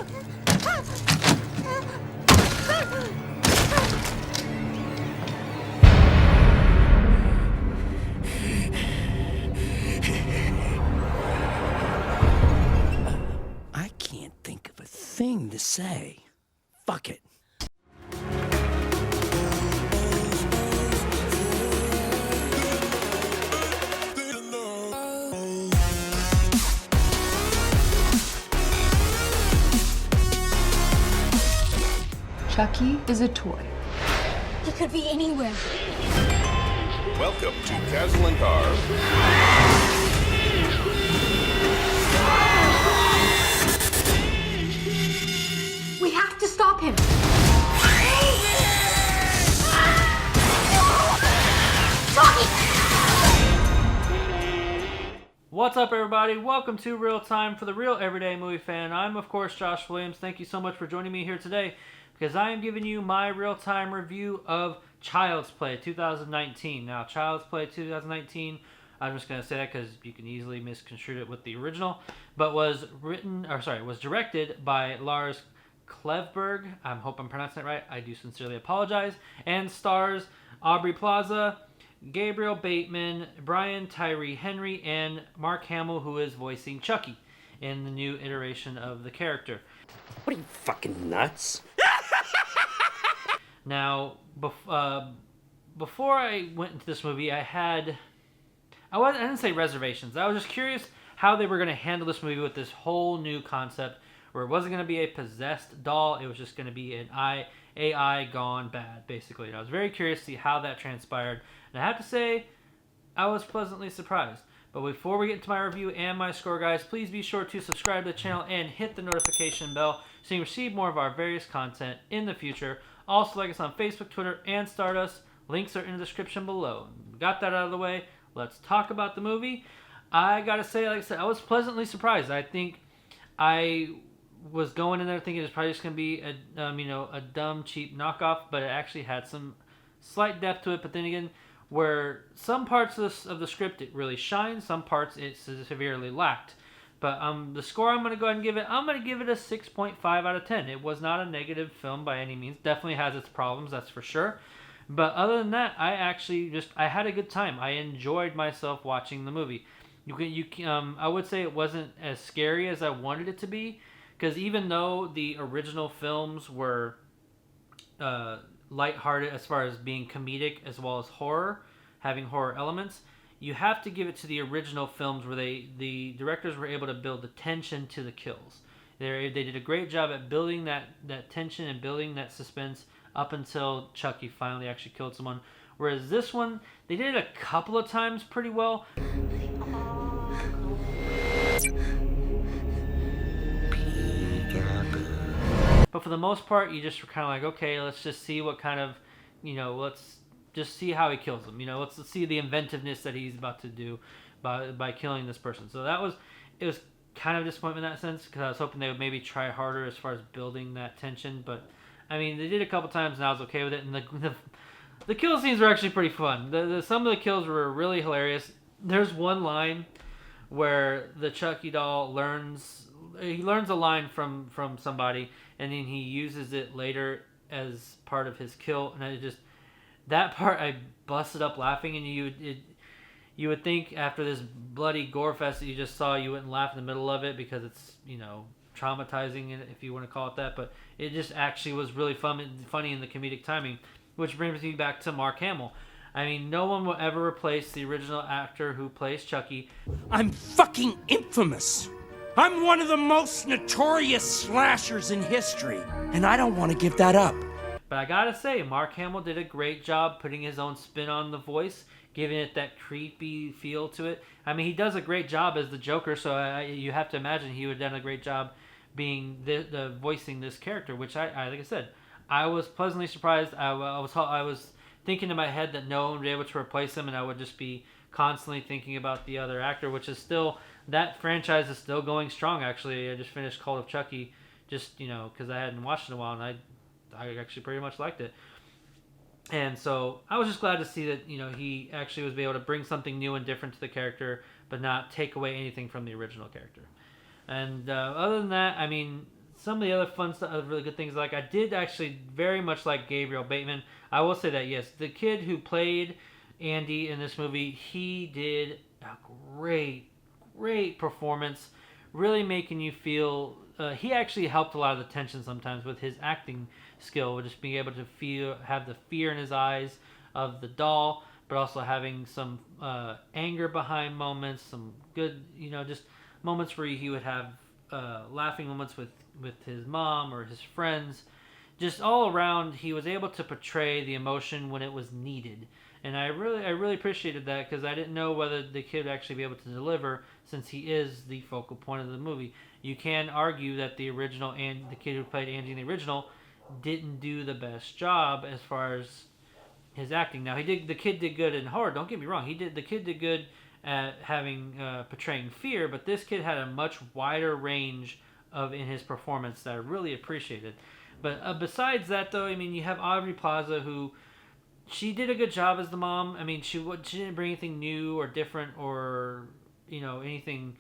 I can't think of a thing to say. Fuck it. Chucky is a toy. He could be anywhere. Welcome to Castle and Carve. We have to stop him. What's up, everybody? Welcome to Real Time for the Real Everyday Movie Fan. I'm, of course, Josh Williams. Thank you so much for joining me here today because I am giving you my real-time review of Child's Play 2019. Now, Child's Play 2019, I'm just going to say that because you can easily misconstrue it with the original, but was directed by Lars Klevberg. I hope I'm pronouncing it right. I do sincerely apologize. And stars Aubrey Plaza, Gabriel Bateman, Tyree Henry, and Mark Hamill, who is voicing Chucky in the new iteration of the character. What are you, fucking nuts? Now, before I went into this movie, I didn't say reservations. I was just curious how they were going to handle this movie with this whole new concept where it wasn't going to be a possessed doll. It was just going to be an AI gone bad, basically. And I was very curious to see how that transpired. And I have to say, I was pleasantly surprised. But before we get into my review and my score, guys, please be sure to subscribe to the channel and hit the notification bell so you can receive more of our various content in the future. Also, like us on Facebook, Twitter, and Stardust. Links are in the description below. Got that out of the way. Let's talk about the movie. I gotta say, like I said, I was pleasantly surprised. I think I was going in there thinking it's probably just gonna be a dumb, cheap knockoff, but it actually had some slight depth to it. But then again, where some parts of the script it really shined, some parts it severely lacked. But the score I'm going to go ahead and give it, I'm going to give it a 6.5 out of 10. It was not a negative film by any means. Definitely has its problems, that's for sure. But other than that, I had a good time. I enjoyed myself watching the movie. I would say it wasn't as scary as I wanted it to be, because even though the original films were lighthearted as far as being comedic as well as horror, having horror elements, you have to give it to the original films where the directors were able to build the tension to the kills. They did a great job at building that tension and building that suspense up until Chucky finally actually killed someone. Whereas this one, they did it a couple of times pretty well. But for the most part, you just were kind of like, okay, let's just see what kind of, let's just see how he kills them. Let's see the inventiveness that he's about to do by killing this person. So it was kind of a disappointment in that sense, because I was hoping they would maybe try harder as far as building that tension. But I mean, they did a couple times, and I was okay with it. And the kill scenes were actually pretty fun. Some of the kills were really hilarious. There's one line where the Chucky doll learns a line from somebody, and then he uses it later as part of his kill, and that part I busted up laughing. And you would think after this bloody gore fest that you just saw, you wouldn't laugh in the middle of it because it's traumatizing, if you want to call it that. But it just actually was really funny in the comedic timing, which brings me back to Mark Hamill. I mean, no one will ever replace the original actor who plays Chucky. I'm fucking infamous. I'm one of the most notorious slashers in history, and I don't want to give that up. But I gotta say, Mark Hamill did a great job putting his own spin on the voice, giving it that creepy feel to it. I mean, he does a great job as the Joker, so you have to imagine he would have done a great job being the voicing this character, which I like I said, I was pleasantly surprised. I was thinking in my head that no one would be able to replace him, and I would just be constantly thinking about the other actor, which is still, that franchise is still going strong. Actually, I just finished Call of Chucky, just because I hadn't watched it in a while, and I actually pretty much liked it. And so I was just glad to see that he actually was able to bring something new and different to the character, but not take away anything from the original character. And other than that, I mean, some of the other fun stuff, really good things, like I did actually very much like Gabriel Bateman. I will say that, yes, the kid who played Andy in this movie, he did a great performance, really making you feel. He actually helped a lot of the tension sometimes with his acting skill, just being able to have the fear in his eyes of the doll, but also having some anger behind moments, some good, just moments where he would have laughing moments with his mom or his friends. Just all around, he was able to portray the emotion when it was needed. And I really appreciated that, because I didn't know whether the kid would actually be able to deliver, since he is the focal point of the movie. You can argue that the original and the kid who played Andy in the original didn't do the best job as far as his acting. Now the kid did good in horror. Don't get me wrong. The kid did good at portraying fear, but this kid had a much wider range in his performance that I really appreciated. But besides that, though, I mean, you have Aubrey Plaza, who she did a good job as the mom. I mean, she didn't bring anything new or different or anything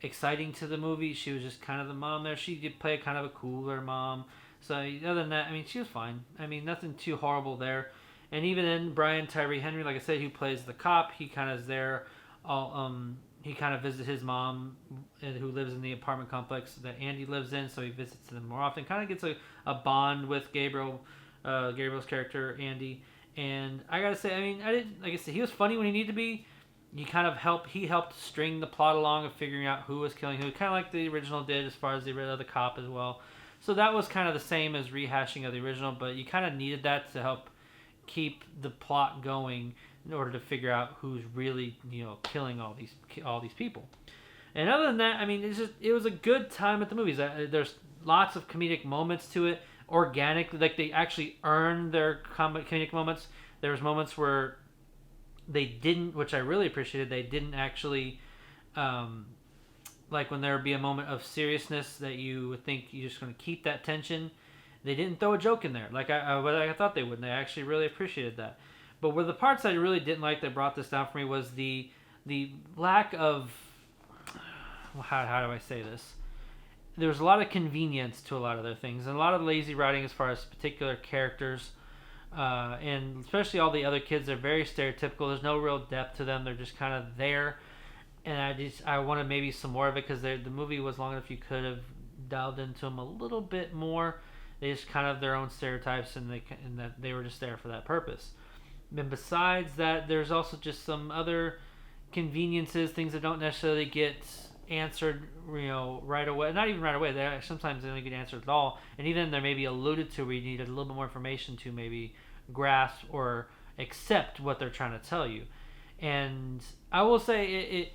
exciting to the movie. She was just kind of the mom there. She did play kind of a cooler mom. So other than that, I mean, she was fine. I mean, nothing too horrible there. And even then, Tyree Henry, like I said, who plays the cop, he kind of is there. He kind of visits his mom, who lives in the apartment complex that Andy lives in, so he visits them more often. Kind of gets a bond with Gabriel's character, Andy. And I gotta say, I mean, like I said, he was funny when he needed to be. He helped string the plot along of figuring out who was killing who, kind of like the original did as far as the other cop as well. So that was kind of the same as rehashing of the original, but you kind of needed that to help keep the plot going in order to figure out who's really killing all these people. And other than that, I mean, it was a good time at the movies. There's lots of comedic moments to it, organic, like they actually earned their comedic moments. There was moments where they didn't, which I really appreciated. They didn't actually, like when there would be a moment of seriousness that you would think you're just going to keep that tension. They didn't throw a joke in there like I thought they would, and I actually really appreciated that. But where the parts I really didn't like that brought this down for me was the lack of, how do I say this? There was a lot of convenience to a lot of their things, and a lot of lazy writing as far as particular characters, and especially all the other kids. They're very stereotypical. There's no real depth to them. They're just kind of there, and I wanted maybe some more of it, because the movie was long enough you could have delved into them a little bit more. They just kind of their own stereotypes, and that they were just there for that purpose. And besides that, there's also just some other conveniences, things that don't necessarily get answered, right away. Not even right away. Sometimes they don't get answered at all. And even they're maybe alluded to where you needed a little bit more information to maybe grasp or accept what they're trying to tell you. And I will say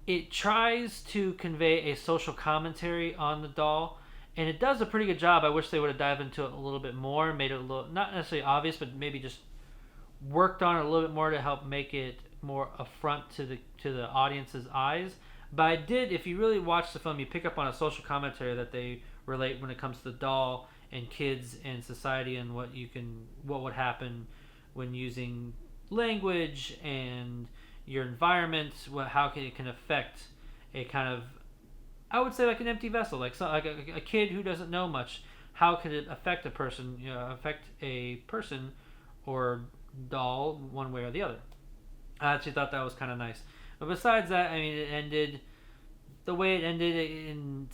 it tries to convey a social commentary on the doll, and it does a pretty good job. I wish they would have dived into it a little bit more, made it a little, not necessarily obvious, but maybe just worked on it a little bit more to help make it more affront to the audience's eyes. But I did, if you really watch the film, you pick up on a social commentary that they relate when it comes to the doll and kids and society, and what would happen when using language and your environment, how it can affect a kind of, I would say, like an empty vessel, like a kid who doesn't know much. How could it affect a person, or doll one way or the other? I actually thought that was kind of nice. But besides that, I mean, it ended the way it ended, and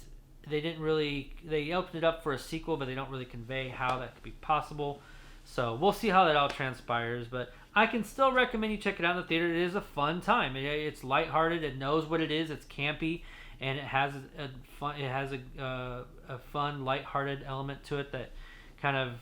they opened it up for a sequel, but they don't really convey how that could be possible. So we'll see how that all transpires, but I can still recommend you check it out in the theater. It is a fun time. It's lighthearted. It knows what it is. It's campy, and it has a fun, lighthearted element to it that kind of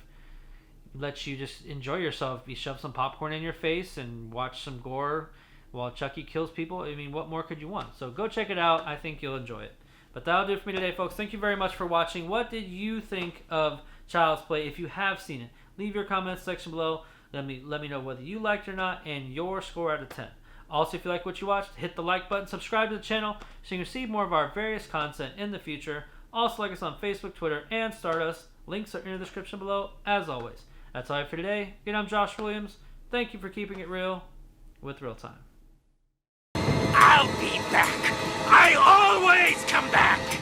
lets you just enjoy yourself. You shove some popcorn in your face and watch some gore while Chucky kills people. I mean, what more could you want? So go check it out. I think you'll enjoy it. But that'll do it for me today, folks. Thank you very much for watching. What did you think of Child's Play? If you have seen it, leave your comments section below. Let me know whether you liked it or not, and your score out of 10. Also, if you like what you watched, hit the like button, subscribe to the channel so you can receive more of our various content in the future. Also, like us on Facebook, Twitter, and Stardust. Links are in the description below, as always. That's all I have for today. Again, I'm Josh Williams. Thank you for keeping it real with Real Time. I'll be back. I always come back.